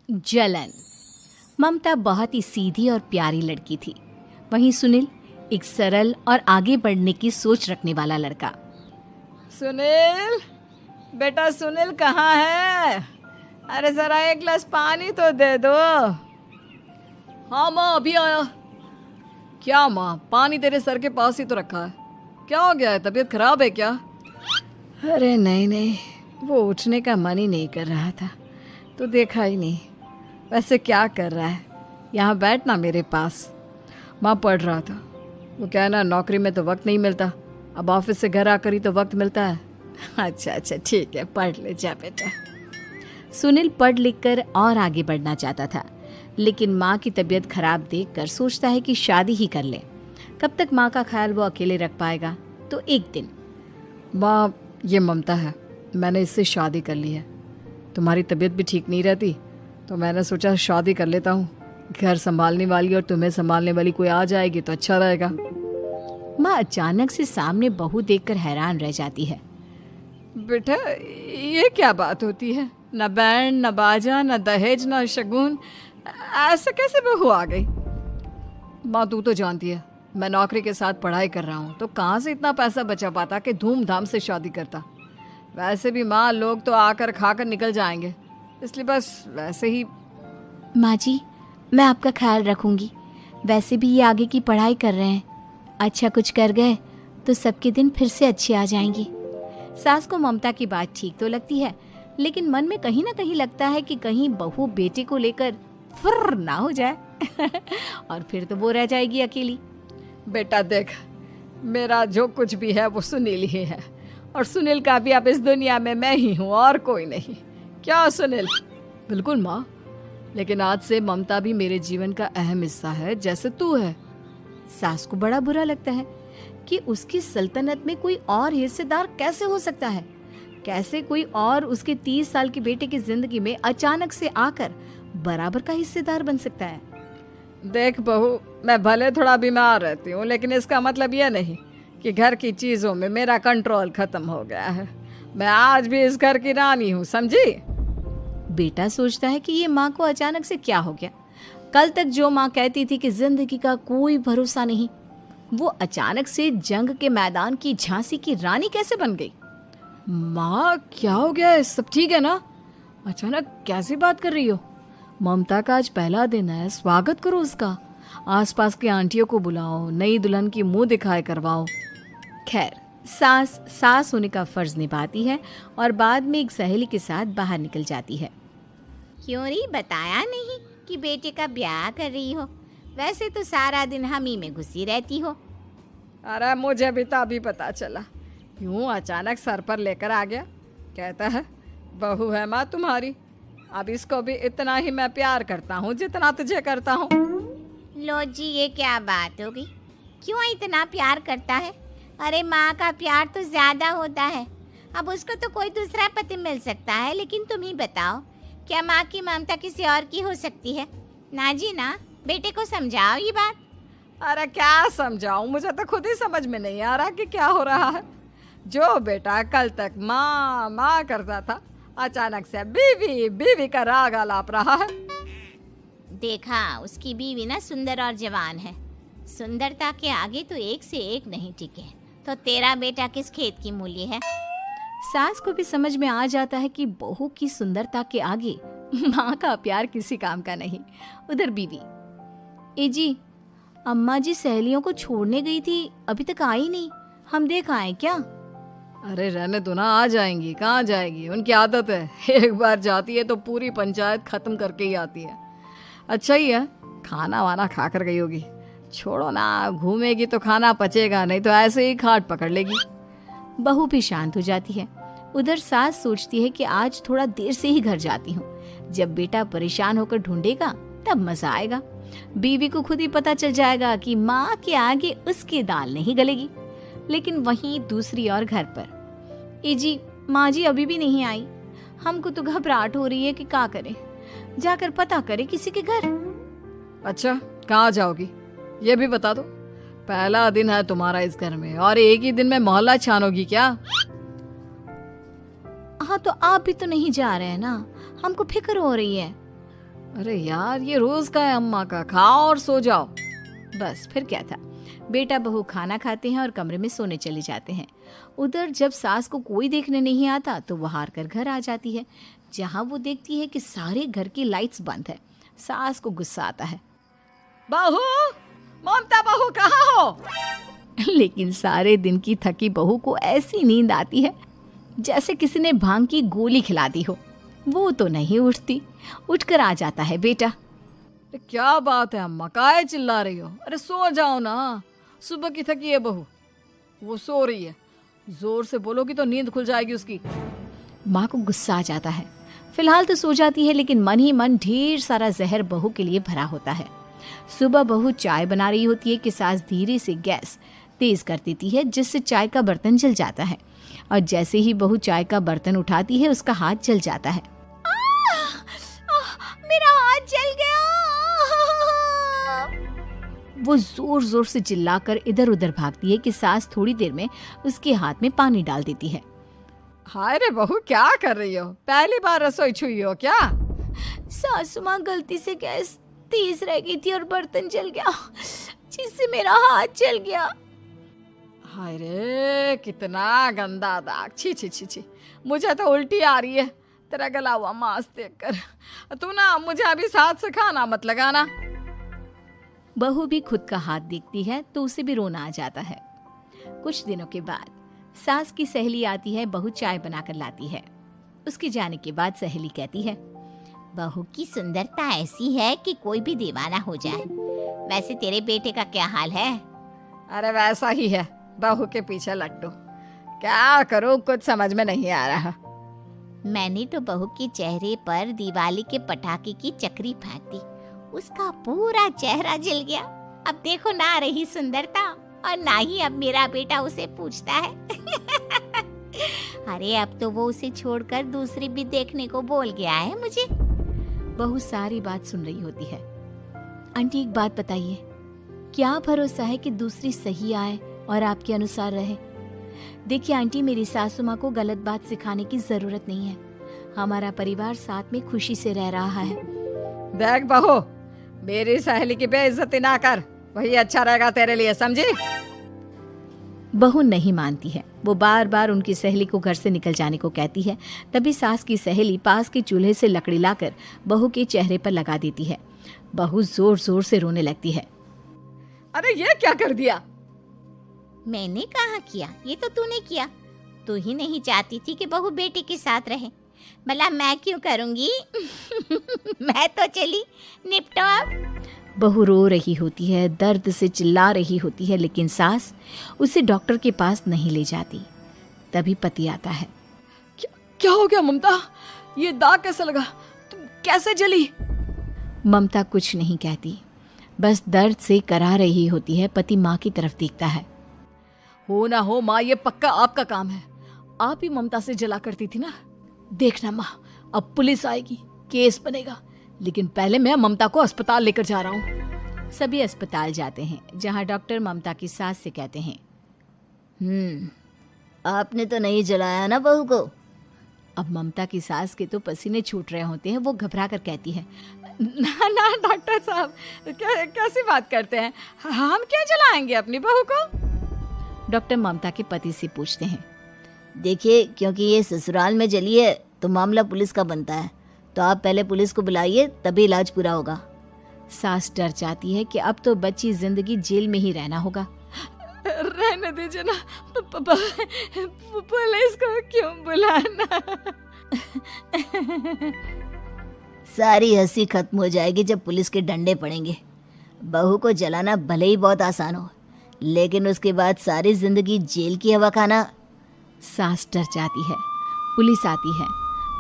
जलन। ममता बहुत ही सीधी और प्यारी लड़की थी, वहीं सुनील एक सरल और आगे बढ़ने की सोच रखने वाला लड़का। सुनील, बेटा सुनील कहाँ है? अरे जरा एक गिलास पानी तो दे दो। हाँ माँ, अभी आया। क्या माँ, पानी तेरे सर के पास ही तो रखा है, क्या हो गया है? तबीयत खराब है क्या? अरे नहीं नहीं, वो उठने का मन ही नहीं कर रहा था तो देखा ही नहीं। वैसे क्या कर रहा है? यहाँ बैठ ना मेरे पास। माँ पढ़ रहा था। वो क्या है ना, नौकरी में तो वक्त नहीं मिलता, अब ऑफिस से घर आकर ही तो वक्त मिलता है। अच्छा अच्छा ठीक है, पढ़ ले जा बेटा। सुनील पढ़ लिख कर और आगे बढ़ना चाहता था, लेकिन माँ की तबीयत खराब देखकर सोचता है कि शादी ही कर ले। कब तक माँ का ख्याल वो अकेले रख पाएगा? तो एक दिन, माँ ये ममता है, मैंने इससे शादी कर ली है। तुम्हारी तबीयत भी ठीक नहीं रहती तो मैंने सोचा शादी कर लेता हूँ। घर संभालने वाली और तुम्हें संभालने वाली कोई आ जाएगी तो अच्छा रहेगा। माँ अचानक से सामने बहू देखकर हैरान रह जाती है। बेटा ये क्या बात होती है? न बैंड, न बाजा, न दहेज, न शगुन, ऐसे कैसे बहू आ गई? माँ तू तो जानती है मैं नौकरी के साथ पढ़ाई कर रहा हूँ, तो कहाँ से इतना पैसा बचा पाता कि धूमधाम से शादी करता। वैसे भी माँ, लोग तो आकर खाकर निकल जाएंगे, इसलिए बस वैसे ही। माँ जी, मैं आपका ख्याल रखूंगी। वैसे भी ये आगे की पढ़ाई कर रहे हैं, अच्छा कुछ कर गए तो सबके दिन फिर से अच्छे आ जाएंगे। सास को ममता की बात ठीक तो लगती है, लेकिन मन में कहीं ना कहीं लगता है कि कहीं बहू बेटे को लेकर फुर्र ना हो जाए और फिर तो वो रह जाएगी अकेली। बेटा देख, मेरा जो कुछ भी है वो सुनील ही है, और सुनील का भी अब इस दुनिया में मैं ही हूँ और कोई नहीं। क्या सुनील? बिल्कुल माँ, लेकिन आज से ममता भी मेरे जीवन का अहम हिस्सा है, जैसे तू है। सास को बड़ा बुरा लगता है कि उसकी सल्तनत में कोई और हिस्सेदार कैसे हो सकता है। कैसे कोई और उसके 30 साल के बेटे की जिंदगी में अचानक से आकर बराबर का हिस्सेदार बन सकता है। देख बहू, मैं भले थोड़ा बीमार रहती हूँ, लेकिन इसका मतलब यह नहीं कि घर की चीजों में मेरा कंट्रोल खत्म हो गया है। मैं आज भी इस घर की रानी हूँ, समझी? बेटा सोचता है कि ये माँ को अचानक से क्या हो गया। कल तक जो माँ कहती थी कि जिंदगी का कोई भरोसा नहीं, वो अचानक से जंग के मैदान की झांसी की रानी कैसे बन गई? माँ क्या हो गया है? सब ठीक है ना? अचानक कैसी बात कर रही हो? ममता का आज पहला दिन है, स्वागत करो उसका। आसपास की आंटियों को बुलाओ, नई दुल्हन की मुंह दिखाए करवाओ। खैर, सास होने का फर्ज निभाती है और बाद में एक सहेली के साथ बाहर निकल जाती है। क्यों नहीं बताया नहीं कि बेटे का ब्याह कर रही हो? वैसे तो सारा दिन हम ही में घुसी रहती हो। अरे मुझे भी तो अभी पता चला, यूं अचानक सर पर लेकर आ गया। कहता है बहू है माँ तुम्हारी, अब इसको भी इतना ही मैं प्यार करता हूँ जितना तुझे करता हूँ। लो जी, ये क्या बात हो गई? क्यों इतना प्यार करता है? अरे माँ का प्यार तो ज्यादा होता है। अब उसको तो कोई दूसरा पति मिल सकता है, लेकिन तुम ही बताओ, क्या माँ की ममता किसी और की हो सकती है? ना जी ना, बेटे को समझाओ ये बात। अरे क्या समझाऊं, मुझे तो खुद ही समझ में नहीं आ रहा कि क्या हो रहा है। जो बेटा कल तक माँ माँ करता था, अचानक से बीवी बीवी का राग आलाप रहा है। देखा, उसकी बीवी ना सुंदर और जवान है। सुंदरता के आगे तो एक से एक नहीं टिके, तो तेरा बेटा किस खेत की मूली है? सास को भी समझ में आ जाता है कि बहू की सुंदरता के आगे माँ का प्यार किसी काम का नहीं। उधर बीवी, ए जी, अम्मा जी सहेलियों को छोड़ने गई थी, अभी तक आई नहीं, हम देख आए क्या? अरे रहने दो ना, आ जाएंगी। कहाँ जाएगी, उनकी आदत है, एक बार जाती है तो पूरी पंचायत खत्म करके ही आती है। अच्छा ही है, खाना वाना खा कर गई होगी। छोड़ो ना, घूमेगी तो खाना पचेगा नहीं तो ऐसे ही खाट पकड़ लेगी। बहू भी शांत हो जाती है। उधर सास सोचती है कि आज थोड़ा देर से ही घर जाती हूँ, जब बेटा परेशान होकर ढूंढेगा तब मजा आएगा। बीवी को खुद ही पता चल जाएगा कि माँ के आगे उसकी दाल नहीं गलेगी। लेकिन वहीं दूसरी ओर घर पर, ए जी, माँ जी अभी भी नहीं आई, हमको तो घबराहट हो रही है कि क्या करें, जाकर पता करें किसी के घर। अच्छा, कहाँ जाओगी ये भी बता दो। पहला दिन है तुम्हारा इस घर में और एक ही दिन में मोहल्ला छानोगी क्या? हाँ, तो आप भी तो नहीं जा रहे हैं ना, हमको फिक्र हो रही है। अरे यार, ये रोज का है अम्मा का, खाओ और सो जाओ। बस फिर क्या था। बेटा बहू खाना खाते हैं और कमरे में सोने चले जाते हैं। उधर जब सास को कोई देखने नहीं आता तो वो हार कर घर आ जाती है, जहाँ वो देखती है कि सारे घर की लाइट्स बंद है। सास को गुस्सा आता है। बहू, ममता बहू कहाँ हो? लेकिन सारे दिन की थकी बहू को ऐसी नींद आती है जैसे किसी ने भांग की गोली खिला दी हो। वो तो नहीं उठती। उठकर आ जाता है बेटा। अरे क्या बात है अम्मा, काहे चिल्ला रही हो? अरे सो जाओ ना, सुबह की थकी है बहू, वो सो रही है। जोर से बोलोगी तो नींद खुल जाएगी उसकी। माँ को गुस्सा आ जाता है। फिलहाल तो सो जाती है, लेकिन मन ही मन ढेर सारा जहर बहू के लिए भरा होता है। सुबह बहू चाय बना रही होती है कि सास धीरे से गैस तेज कर देती है, जिससे चाय का बर्तन जल जाता है। और जैसे ही बहू चाय का बर्तन उठाती है उसका हाथ जल जाता है। मेरा हाथ जल गया। वो जोर जोर से चिल्लाकर इधर उधर भागती है कि सास थोड़ी देर में उसके हाथ में पानी डाल देती है। हाय रे बहू, क्या कर रही हो? पहली बार रसोई छुई हो क्या? सासू माँ गलती से गैस तेज रह गई थी और बर्तन जल गया, जिससे मेरा हाथ जल गया। हाय रे, कितना गंदा दाग। छी छी छी छी, मुझे तो उल्टी आ रही है तेरा गला हुआ मांस देखकर। तू ना मुझे अभी साथ से खाना मत लगाना। बहू भी खुद का हाथ देखती है तो उसे भी रोना आ जाता है। कुछ दिनों के बाद सास की सहेली आती है। बहू चाय बनाकर लाती है। उसके जाने के बाद सहेली कहती है, बहू की सुंदरता ऐसी है कि कोई भी दीवाना हो जाए। वैसे तेरे बेटे का क्या हाल है? अरे वैसा ही है, बहू के पीछे लट्टू। क्या करूं, कुछ समझ में नहीं आ रहा। मैंने तो बहू के चेहरे पर दिवाली के पटाखे की चक्री फेंक दी, उसका पूरा चेहरा जल गया। अब देखो ना रही सुंदरता, और ना ही अब मेरा बेटा उसे पूछता है। अरे अब तो वो उसे छोड़कर दूसरी भी देखने को बोल गया है मुझे। बहू सारी बात सुन रही होती है। आंटी एक बात बताइए, क्या भरोसा है कि दूसरी सही आए और आपके अनुसार रहे? देखिए आंटी, मेरी सासू माँ को गलत बात सिखाने की जरूरत नहीं है। हमारा परिवार साथ में खुशी से रह रहा है। देख बहू, मेरी सहेली की बेइज्जती ना कर, वही अच्छा रहेगा तेरे लिए, समझी? बहू नहीं मानती है। वो बार बार उनकी सहेली को घर से निकल जाने को कहती है। तभी सास की सहेली पास के चूल्हे से लकड़ी लाकर बहू के चेहरे पर लगा देती है। बहू जोर जोर से रोने लगती है। अरे ये क्या कर दिया? मैंने कहाँ किया, ये तो तूने किया। तू ही नहीं चाहती थी कि बहू बेटे के साथ रहे, भला मैं क्यों करूंगी? मैं तो चली, निपटो अब। बहू रो रही होती है, दर्द से चिल्ला रही होती है, लेकिन सास उसे डॉक्टर के पास नहीं ले जाती। तभी पति आता है। क्या हो गया ममता? ये दाग कैसे लगा? तुम कैसे जली? ममता कुछ नहीं कहती, बस दर्द से करा रही होती है। पति माँ की तरफ देखता है। हो ना हो माँ, ये पक्का आपका काम है। आप ही ममता से जला करती थी ना। देखना माँ, अब पुलिस आएगी, केस बनेगा, लेकिन पहले मैं ममता को अस्पताल लेकर जा रहा हूँ। सभी अस्पताल जाते हैं, जहाँ डॉक्टर ममता की सास से कहते हैं, आपने तो नहीं जलाया ना बहू को? अब ममता की सास के तो पसीने छूट रहे होते हैं। वो घबरा कर कहती है, ना ना डॉक्टर साहब, कैसी बात करते हैं? हम क्या जलाएंगे अपनी बहू को? डॉक्टर ममता के पति से पूछते हैं। देखिए, क्योंकि ये ससुराल में जली है तो मामला पुलिस का बनता है, तो आप पहले पुलिस को बुलाइए, तभी इलाज पूरा होगा। सास डर जाती है कि अब तो बच्ची जिंदगी जेल में ही रहना होगा। रहने दीजिए ना, पुलिस को क्यों बुलाना? सारी हंसी खत्म हो जाएगी जब पुलिस के डंडे पड़ेंगे। बहू को जलाना भले ही बहुत आसान हो, लेकिन उसके बाद सारी जिंदगी जेल की हवा खाना। सास डर जाती है। पुलिस आती है।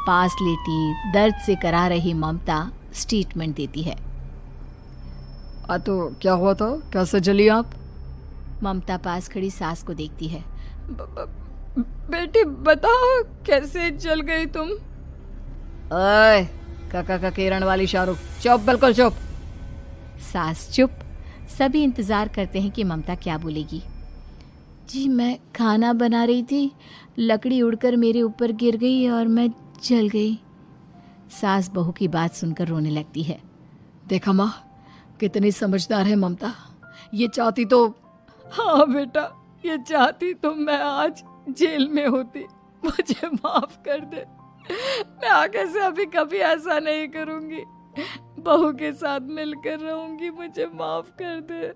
पास लेटी दर्द से करा रही ममता स्टेटमेंट देती है। तो क्या हुआ था? कैसे जली आप? ममता पास खड़ी सास को देखती है। बेटी बताओ, कैसे जल गई तुम? ओए, काका का किरण वाली शाहरुख, चुप, बिल्कुल चुप। सास चुप। सभी इंतजार करते हैं कि ममता क्या बोलेगी। जी, मैं खाना बना रही थी, लकड़ी उड़कर मेरे ऊपर गिर गई और मैं जल गई। सास बहू की बात सुनकर रोने लगती है। देखा माँ, कितनी समझदार है ममता। ये चाहती तो, हाँ बेटा, ये चाहती तो मैं आज जेल में होती। मुझे माफ कर दे। मैं आगे से अभी कभी ऐसा नहीं करूंगी। बहू के साथ मिलकर रहूंगी। मुझे माफ कर दे।